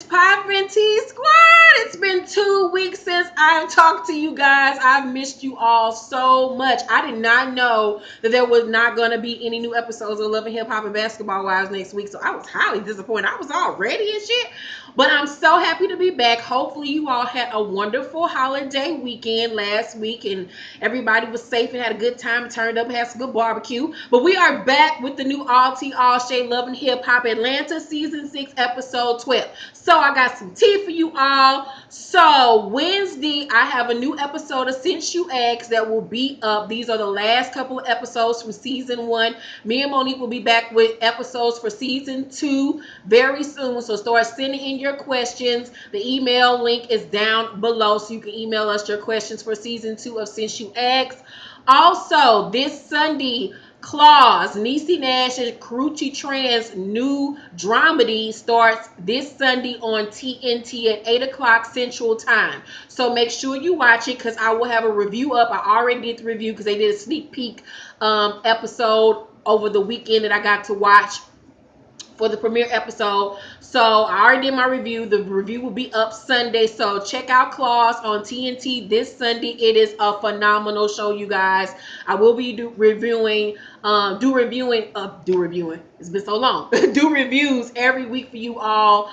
poppin' T Squad? It's been 2 weeks since I've talked to you guys. I've missed you all so much. I did not know that there was not going to be any new episodes of Love and Hip Hop and Basketball Wives next week, so I was highly disappointed. I was all ready and shit, but I'm so happy to be back. Hopefully, you all had a wonderful holiday weekend last week and everybody was safe and had a good time, turned up, had some good barbecue. But we are back with the new All Tea All Shade Love and Hip Hop Atlanta Season 6 Episode 12. So I got some tea for you all. So Wednesday, I have a new episode of Since You Asked that will be up. These are the last couple of episodes from Season 1. Me and Monique will be back with episodes for Season 2 very soon. So start sending in your questions. The email link is down below so you can email us your questions for Season 2 of Since You Asked. Also, this Sunday, Claus, Niecy Nash, and Karuchi Tran's new dramedy starts this Sunday on TNT at 8 o'clock Central Time. So make sure you watch it because I will have a review up. I already did the review because they did a sneak peek episode over the weekend that I got to watch for the premiere episode. So I already did my review. The review will be up Sunday. So check out Claus on TNT this Sunday. It is a phenomenal show, you guys. I will be reviewing. It's been so long. Do reviews every week for you all.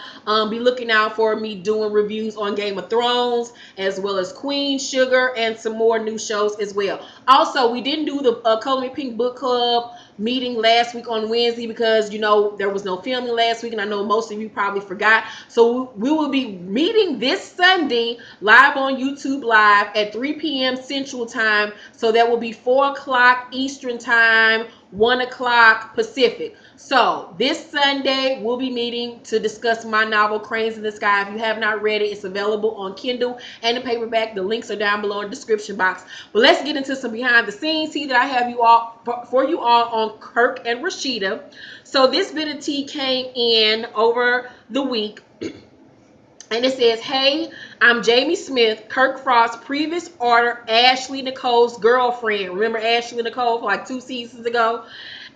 Be looking out for me doing reviews on Game of Thrones as well as Queen Sugar and some more new shows as well. Also, we didn't do the Color Me Pink Book Club meeting last week on Wednesday because there was no filming last week and I know most of you probably forgot. So we will be meeting this Sunday live on YouTube Live at 3 p.m. Central Time. So that will be 4 o'clock Eastern Time, 1 o'clock Pacific. So this Sunday we'll be meeting to discuss my novel Cranes in the Sky. If you have not read it, it's available on Kindle and the paperback. The links are down below in the description box. But let's get into some behind the scenes tea that I have for you all on Kirk and Rasheeda. So this bit of tea came in over the week. And it says, hey, I'm Jamie Smith, Kirk Frost's previous order, Ashley Nicole's girlfriend. Remember Ashley Nicole for like 2 seasons ago?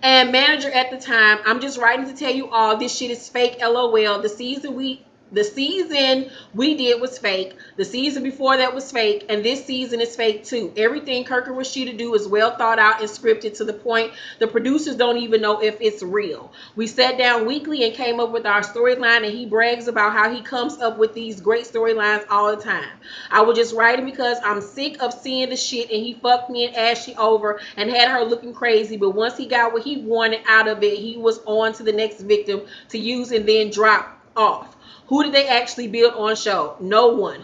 And manager at the time. I'm just writing to tell you all this shit is fake, LOL. The season we did was fake. The season before that was fake. And this season is fake too. Everything Kirk and Rasheeda do is well thought out and scripted to the point the producers don't even know if it's real. We sat down weekly and came up with our storyline, and he brags about how he comes up with these great storylines all the time. I was just writing because I'm sick of seeing the shit, and he fucked me and Ashley over and had her looking crazy, but once he got what he wanted out of it, he was on to the next victim to use and then drop off. Who did they actually build on show? No one.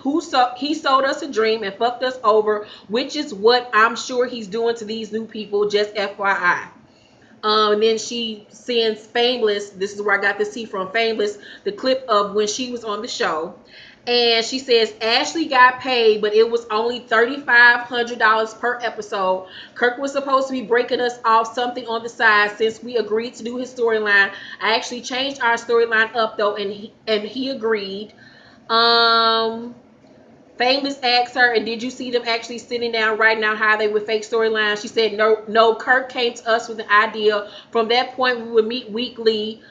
He sold us a dream and fucked us over, which is what I'm sure he's doing to these new people, just FYI. And then she sends Fameless, this is where I got this tea from, Fameless, the clip of when she was on the show. And she says, Ashley got paid, but it was only $3,500 per episode. Kirk was supposed to be breaking us off something on the side since we agreed to do his storyline. I actually changed our storyline up, though, and he agreed. Famous asked her, and did you see them actually sitting down writing out how they would fake storylines? She said, no, Kirk came to us with an idea. From that point, we would meet weekly.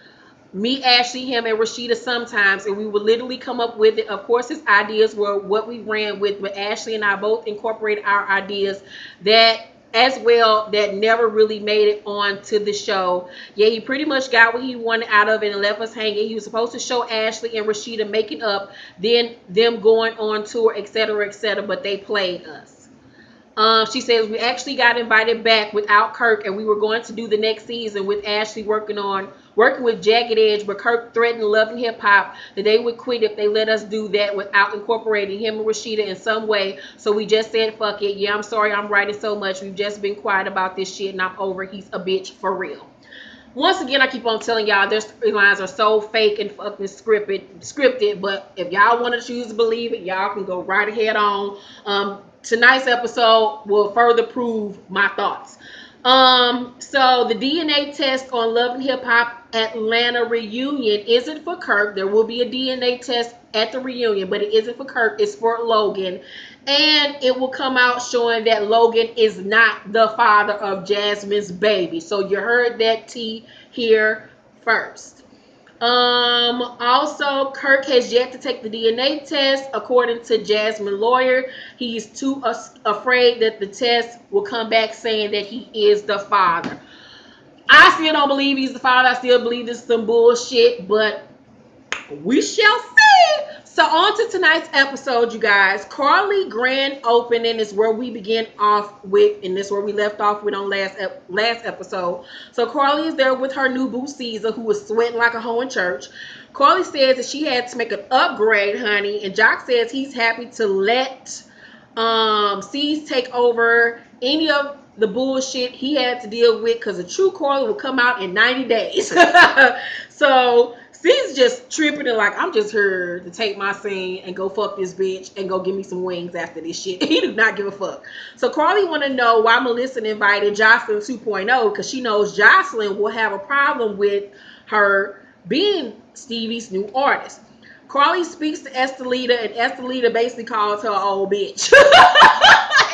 Me, Ashley, him, and Rasheeda sometimes, and we would literally come up with it. Of course, his ideas were what we ran with, but Ashley and I both incorporated our ideas that as well that never really made it on to the show. Yeah, he pretty much got what he wanted out of it and left us hanging. He was supposed to show Ashley and Rasheeda making up, then them going on tour, etc., but they played us. She says we actually got invited back without Kirk, and we were going to do the next season with Ashley working with Jagged Edge, but Kirk threatened Love and Hip Hop that they would quit if they let us do that without incorporating him and Rasheeda in some way. So we just said fuck it. Yeah, I'm sorry I'm writing so much. We've just been quiet about this shit, and I'm over. He's a bitch for real. Once again, I keep on telling y'all their storylines are so fake and fucking scripted. But if y'all want to choose to believe it, y'all can go right ahead on. Tonight's episode will further prove my thoughts. So the DNA test on Love and Hip Hop Atlanta reunion isn't for Kirk. There will be a DNA test at the reunion, but it isn't for Kirk. It's for Logan. And it will come out showing that Logan is not the father of Jasmine's baby. So you heard that tea here first. Also, Kirk has yet to take the DNA test. According to Jasmine lawyer, he's too afraid that the test will come back saying that he is the father. I still don't believe he's the father. I still believe this is some bullshit, but we shall see. So on to tonight's episode, you guys. Carly grand opening is where we begin off with, and this is where we left off with on last episode. So Carly is there with her new boo Caesar, who was sweating like a hoe in church. Carly says that she had to make an upgrade, honey, and Jock says he's happy to let C's take over any of the bullshit he had to deal with, because a true Carly will come out in 90 days. So C's just tripping and like, I'm just here to take my scene and go fuck this bitch and go give me some wings after this shit. He do not give a fuck. So Carly want to know why Melissa invited Jocelyn 2.0, because she knows Jocelyn will have a problem with her being Stevie's new artist. Carly speaks to Estelita, and Estelita basically calls her an old bitch.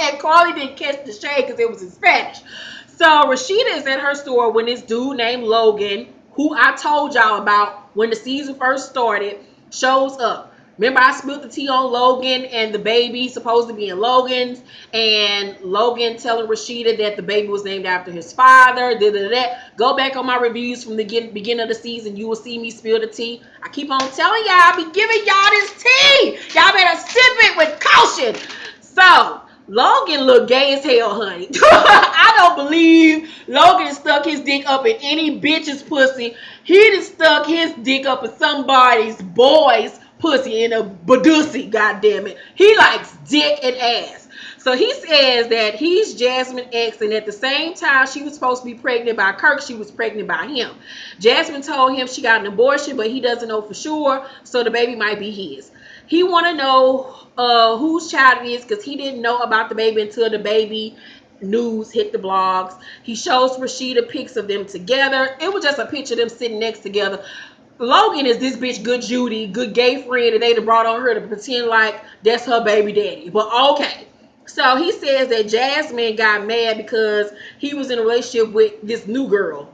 And Carly didn't catch the shade because it was in Spanish. So Rasheeda is at her store when this dude named Logan, who I told y'all about when the season first started, shows up. Remember, I spilled the tea on Logan and the baby supposed to be in Logan's, and Logan telling Rasheeda that the baby was named after his father. Go back on my reviews from the beginning of the season. You will see me spill the tea. I keep on telling y'all, I be giving y'all this tea. Y'all better sip it with caution. So Logan look gay as hell, honey. I don't believe Logan stuck his dick up in any bitch's pussy. He done stuck his dick up in somebody's boy's pussy in a badussy, goddammit. He likes dick and ass. So he says that he's Jasmine X, and at the same time she was supposed to be pregnant by Kirk, she was pregnant by him. Jasmine told him she got an abortion, but he doesn't know for sure, so the baby might be his. He want to know whose child it is, because he didn't know about the baby until the baby news hit the blogs. He shows Rasheeda pics of them together. It was just a picture of them sitting next together. Logan is this bitch good Judy, good gay friend that they brought on her to pretend like that's her baby daddy. But okay. So he says that Jasmine got mad because he was in a relationship with this new girl.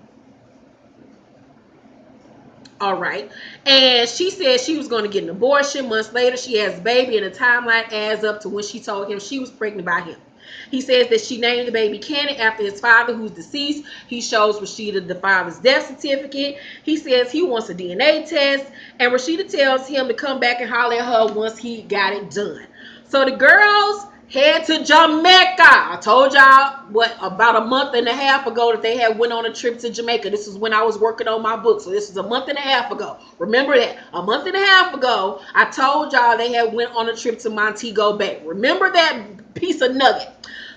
All right. And she said she was going to get an abortion. Months later, she has a baby, and the timeline adds up to when she told him she was pregnant by him. He says that she named the baby Cannon after his father, who's deceased. He shows Rasheeda the father's death certificate. He says he wants a DNA test, and Rasheeda tells him to come back and holler at her once he got it done. So the girls head to Jamaica. I told y'all about a month and a half ago that they had went on a trip to Jamaica. This is when I was working on my book, so this is a month and a half ago. Remember that, a month and a half ago I told y'all they had went on a trip to Montego Bay. Remember that piece of nugget.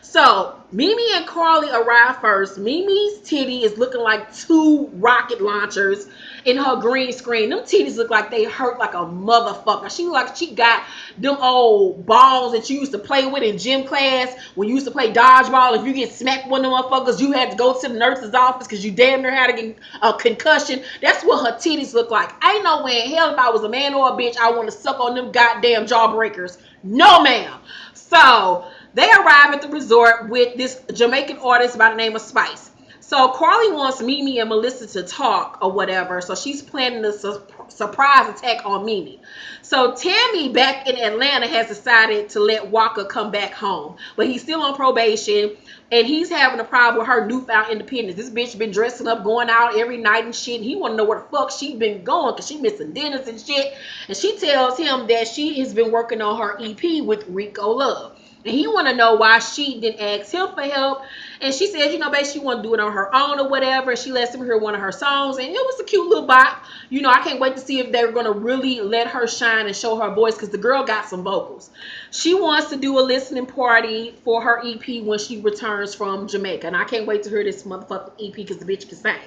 So Mimi and Carly arrive first. Mimi's titty is looking like two rocket launchers in her green screen. Them titties look like they hurt like a motherfucker. She look like she got them old balls that you used to play with in gym class when you used to play dodgeball. If you get smacked one of them motherfuckers, you had to go to the nurse's office because you damn near had to get a concussion. That's what her titties look like. Ain't no way in hell if I was a man or a bitch I want to suck on them goddamn jawbreakers. No, ma'am. So they arrive at the resort with this Jamaican artist by the name of Spice. So Carly wants Mimi and Melissa to talk or whatever. So she's planning a surprise attack on Mimi. So Tammy back in Atlanta has decided to let Waka come back home. But he's still on probation. And he's having a problem with her newfound independence. This bitch been dressing up, going out every night and shit. And he want to know where the fuck she been going because she missing dinners and shit. And she tells him that she has been working on her EP with Rico Love. And he want to know why she didn't ask him for help. And she says, babe, she want to do it on her own or whatever. And she lets him hear one of her songs. And it was a cute little bop. I can't wait to see if they're going to really let her shine and show her voice, because the girl got some vocals. She wants to do a listening party for her EP when she returns from Jamaica. And I can't wait to hear this motherfucking EP because the bitch can sing.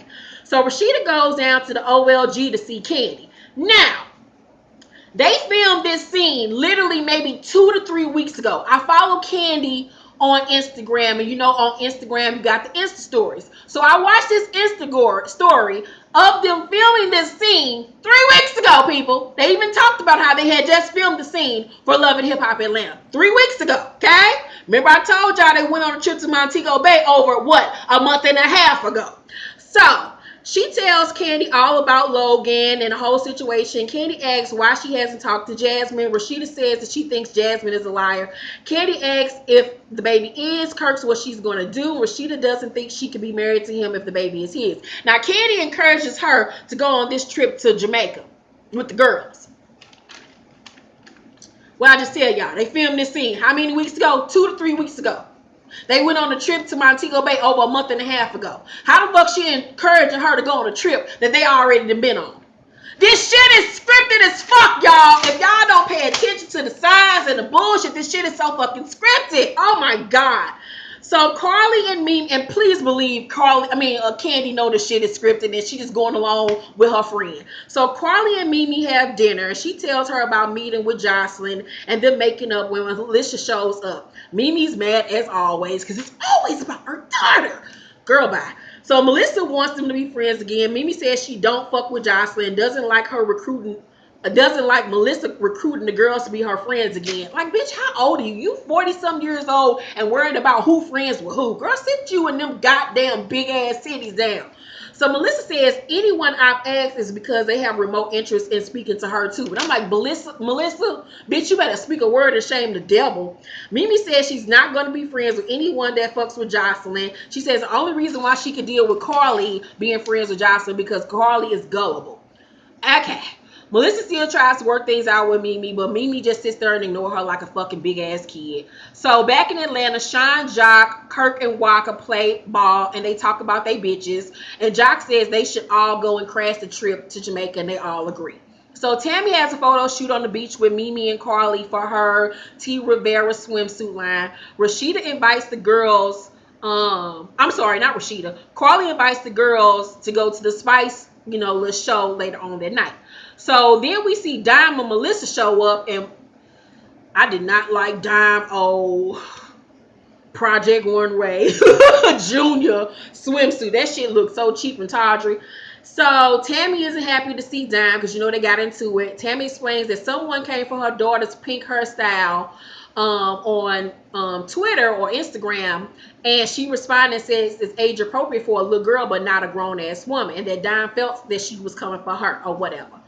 So Rasheeda goes down to the OLG to see Candy. Now, they filmed this scene literally maybe 2 to 3 weeks ago. I follow Candy on Instagram, and on Instagram you got the Insta stories. So I watched this Insta story of them filming this scene 3 weeks ago, people. They even talked about how they had just filmed the scene for Love and Hip Hop Atlanta 3 weeks ago, okay? Remember I told y'all they went on a trip to Montego Bay over, a month and a half ago. So She tells Candy all about Logan and the whole situation. Candy asks why she hasn't talked to Jasmine. Rasheeda says that she thinks Jasmine is a liar. Candy asks if the baby is Kirk's, what she's going to do. Rasheeda doesn't think she could be married to him if the baby is his. Now, Candy encourages her to go on this trip to Jamaica with the girls. Well, I just tell y'all, they filmed this scene how many weeks ago? 2 to 3 weeks ago. They went on a trip to Montego Bay over a month and a half ago. How the fuck she encouraging her to go on a trip that they already been on? This shit is scripted as fuck, y'all. If y'all don't pay attention to the signs and the bullshit, this shit is so fucking scripted. Oh my God. So Carly and me, and please believe Candy know the shit is scripted and she just going along with her friend. So Carly and Mimi have dinner. She tells her about meeting with Jocelyn and them making up when Alicia shows up. Mimi's mad as always because it's always about her daughter. Girl, bye. So Melissa wants them to be friends again. Mimi says she don't fuck with Jocelyn, doesn't like Melissa recruiting the girls to be her friends again. Like, bitch, how old are you? You 40-some years old and worried about who friends with who. Girl, sit you in them goddamn big-ass cities down. So Melissa says anyone I've asked is because they have remote interest in speaking to her too. And I'm like, Melissa, bitch, you better speak a word and shame the devil. Mimi says she's not going to be friends with anyone that fucks with Jocelyn. She says the only reason why she could deal with Carly being friends with Jocelyn because Carly is gullible. Okay. Melissa still tries to work things out with Mimi, but Mimi just sits there and ignores her like a fucking big ass kid. So back in Atlanta, Sean, Jock, Kirk, and Waka play ball and they talk about they bitches. And Jock says they should all go and crash the trip to Jamaica and they all agree. So Tammy has a photo shoot on the beach with Mimi and Carly for her T. Rivera swimsuit line. Rasheeda invites the girls. I'm sorry, not Rasheeda. Carly invites the girls to go to the Spice, little show later on that night. So then we see Dime and Melissa show up, and I did not like Dime. Project One Ray Junior swimsuit. That shit looked so cheap and tawdry. So Tammy isn't happy to see Dime because they got into it. Tammy explains that someone came for her daughter's pink hairstyle on Twitter or Instagram, and she responded and says it's age appropriate for a little girl but not a grown ass woman, and that Dime felt that she was coming for her or whatever.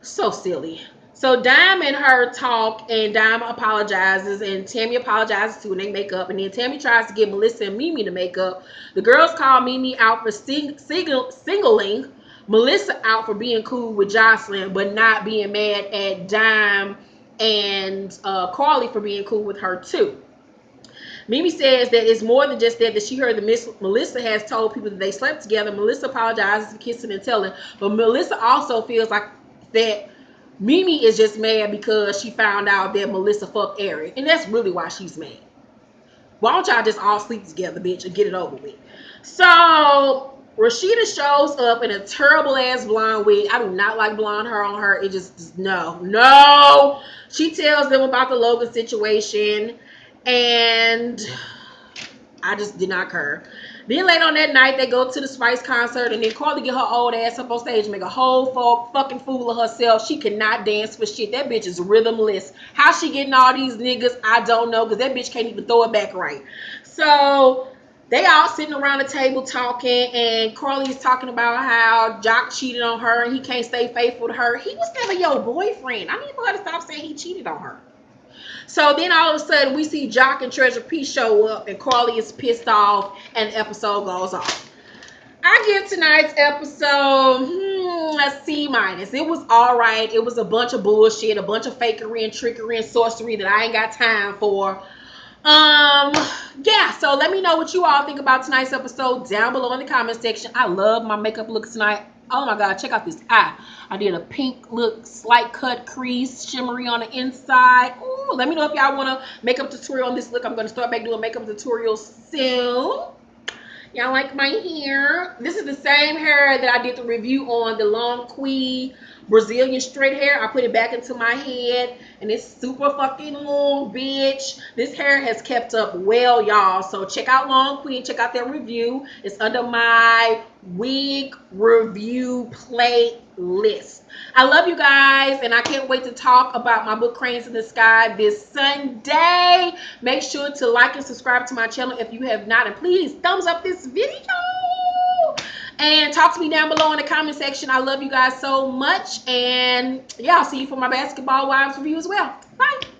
So silly. So Dime and her talk, and Dime apologizes, and Tammy apologizes too, and they make up. And then Tammy tries to get Melissa and Mimi to make up. The girls call Mimi out for singling Melissa out for being cool with Jocelyn, but not being mad at Dime and Carly for being cool with her too. Mimi says that it's more than just that she heard that Melissa has told people that they slept together. Melissa apologizes for kissing and telling, but Melissa also feels like that Mimi is just mad because she found out that Melissa fucked Eric, and that's really why she's mad. Why don't y'all just all sleep together, bitch, and get it over with? So Rasheeda shows up in a terrible ass blonde wig. I do not like blonde hair on her. It just no. She tells them about the Logan situation, and I just did not care. Then later on that night, they go to the Spice concert, and then Carly get her old ass up on stage and make a whole fucking fool of herself. She cannot dance for shit. That bitch is rhythmless. How she getting all these niggas, I don't know, because that bitch can't even throw it back right. So they all sitting around the table talking, and Carly is talking about how Jock cheated on her and he can't stay faithful to her. He was never your boyfriend. I need for her to stop saying he cheated on her. So then all of a sudden we see Jock and Treasure P show up, and Carly is pissed off, and the episode goes off. I give tonight's episode a C-. It was all right. It was a bunch of bullshit, a bunch of fakery and trickery and sorcery that I ain't got time for. Yeah, so let me know what you all think about tonight's episode down below in the comment section. I love my makeup look tonight. Oh my god, check out this eye. I did a pink look, slight cut crease, shimmery on the inside. Ooh, let me know if y'all want a makeup tutorial on this look. I'm going to start back doing makeup tutorials soon. Y'all like my hair? This is the same hair that I did the review on, the long queen Brazilian straight hair. I put it back into my head, and it's super fucking long, bitch. This hair has kept up well, y'all. So check out Long Queen. Check out that review. It's under my wig review playlist. I love you guys, and I can't wait to talk about my book Cranes in the Sky this Sunday. Make sure to like and subscribe to my channel if you have not, and please thumbs up this video. And talk to me down below in the comment section. I love you guys so much. And yeah, I'll see you for my basketball wives review as well. Bye.